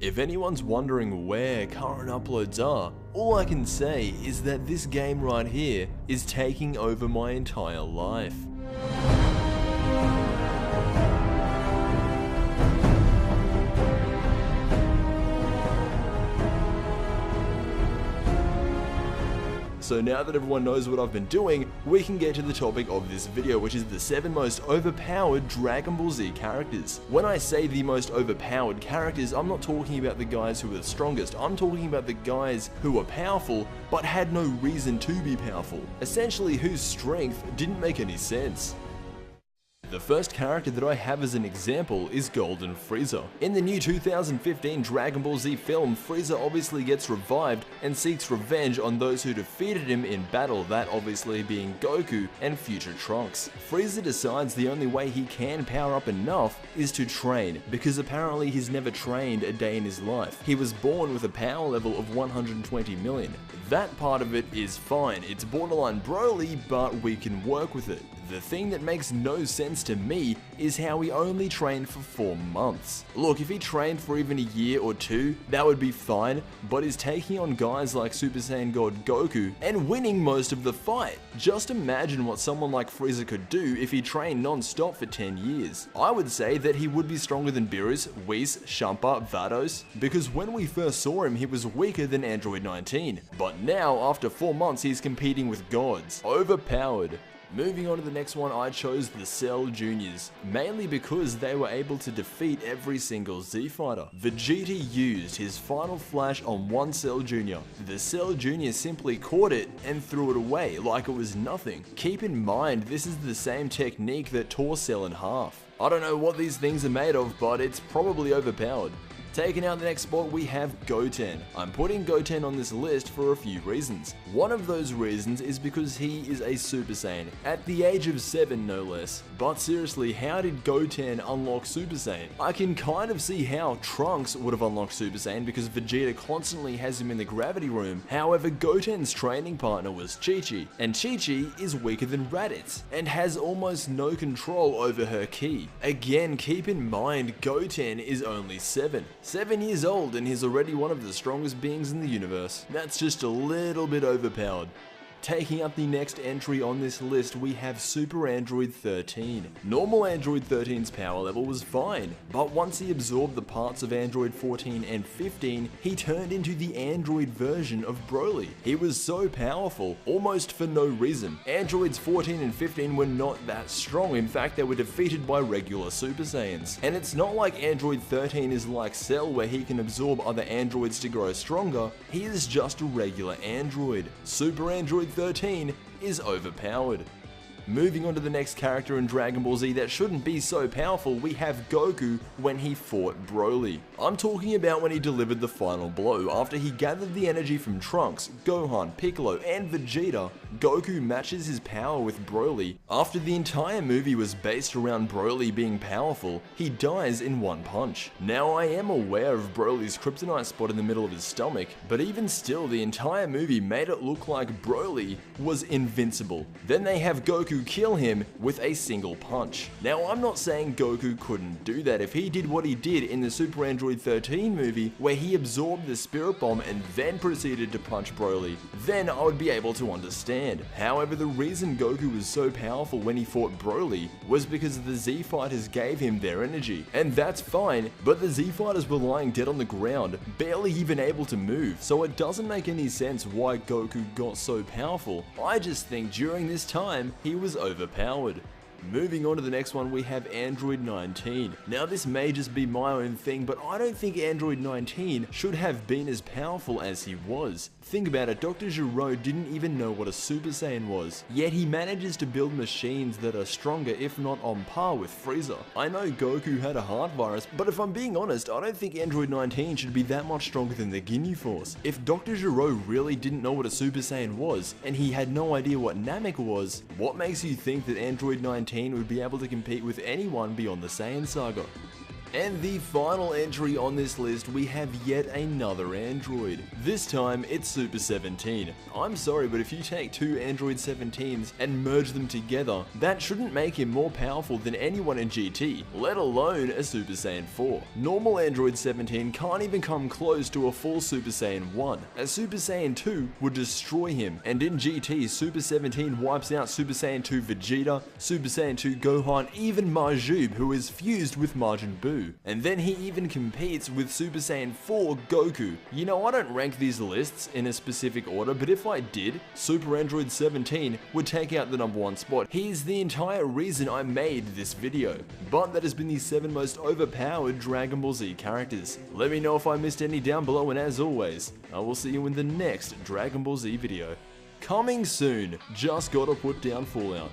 If anyone's wondering where current uploads are, all I can say is that this game right here is taking over my entire life. So now that everyone knows what I've been doing, we can get to the topic of this video, which is the 7 most overpowered Dragon Ball Z characters. When I say the most overpowered characters, I'm not talking about the guys who are the strongest, I'm talking about the guys who are powerful, but had no reason to be powerful. Essentially, whose strength didn't make any sense. The first character that I have as an example is Golden Frieza. In the new 2015 Dragon Ball Z film, Frieza obviously gets revived and seeks revenge on those who defeated him in battle, that obviously being Goku and future Trunks. Frieza decides the only way he can power up enough is to train, because apparently he's never trained a day in his life. He was born with a power level of 120 million. That part of it is fine, it's borderline Broly, but we can work with it. The thing that makes no sense to me is how he only trained for 4 months. Look, if he trained for even a year or 2, that would be fine, but he's taking on guys like Super Saiyan God Goku and winning most of the fight. Just imagine what someone like Frieza could do if he trained non-stop for 10 years. I would say that he would be stronger than Beerus, Whis, Champa, Vados, because when we first saw him he was weaker than Android 19, but now after 4 months he's competing with gods. Overpowered. Moving on to the next one, I chose the Cell Juniors, mainly because they were able to defeat every single Z fighter. Vegeta used his final flash on one Cell Junior. The Cell Junior simply caught it and threw it away like it was nothing. Keep in mind, this is the same technique that tore Cell in half. I don't know what these things are made of, but it's probably overpowered. Taking out the next spot, we have Goten. I'm putting Goten on this list for a few reasons. One of those reasons is because he is a Super Saiyan, at the age of 7 no less. But seriously, how did Goten unlock Super Saiyan? I can kind of see how Trunks would have unlocked Super Saiyan because Vegeta constantly has him in the gravity room. However, Goten's training partner was Chi-Chi, and Chi-Chi is weaker than Raditz, and has almost no control over her ki. Again, keep in mind, Goten is only 7 years old and he's already one of the strongest beings in the universe. That's just a little bit overpowered. Taking up the next entry on this list, we have Super Android 13. Normal Android 13's power level was fine, but once he absorbed the parts of Android 14 and 15, he turned into the Android version of Broly. He was so powerful, almost for no reason. Androids 14 and 15 were not that strong, in fact they were defeated by regular Super Saiyans. And it's not like Android 13 is like Cell where he can absorb other androids to grow stronger, he is just a regular android. Super Android 13 is overpowered. Moving on to the next character in Dragon Ball Z that shouldn't be so powerful, we have Goku when he fought Broly. I'm talking about when he delivered the final blow. After he gathered the energy from Trunks, Gohan, Piccolo, and Vegeta, Goku matches his power with Broly. After the entire movie was based around Broly being powerful, he dies in one punch. Now I am aware of Broly's kryptonite spot in the middle of his stomach, but even still the entire movie made it look like Broly was invincible. Then they have Goku kill him with a single punch. Now I'm not saying Goku couldn't do that. If he did what he did in the Super Android 13 movie where he absorbed the Spirit Bomb and then proceeded to punch Broly, then I would be able to understand. However, the reason Goku was so powerful when he fought Broly was because the Z fighters gave him their energy, and that's fine, but the Z fighters were lying dead on the ground, barely even able to move, so it doesn't make any sense why Goku got so powerful. I just think during this time he was overpowered. Moving on to the next one, we have Android 19. Now this may just be my own thing, but I don't think Android 19 should have been as powerful as he was. Think about it, Dr. Gero didn't even know what a Super Saiyan was, yet he manages to build machines that are stronger if not on par with Frieza. I know Goku had a heart virus, but if I'm being honest, I don't think Android 19 should be that much stronger than the Ginyu Force. If Dr. Gero really didn't know what a Super Saiyan was, and he had no idea what Namek was, what makes you think that Android 19 would be able to compete with anyone beyond the Saiyan saga? And the final entry on this list, we have yet another android. This time, it's Super 17. I'm sorry, but if you take two Android 17s and merge them together, that shouldn't make him more powerful than anyone in GT, let alone a Super Saiyan 4. Normal Android 17 can't even come close to a full Super Saiyan 1. A Super Saiyan 2 would destroy him, and in GT, Super 17 wipes out Super Saiyan 2 Vegeta, Super Saiyan 2 Gohan, even Majub, who is fused with Majin Buu. And then he even competes with Super Saiyan 4 Goku. You know, I don't rank these lists in a specific order, but if I did, Super Android 17 would take out the #1 spot. He's the entire reason I made this video. But that has been the 7 most overpowered Dragon Ball Z characters. Let me know if I missed any down below, and as always, I will see you in the next Dragon Ball Z video. Coming soon, just gotta put down Fallout.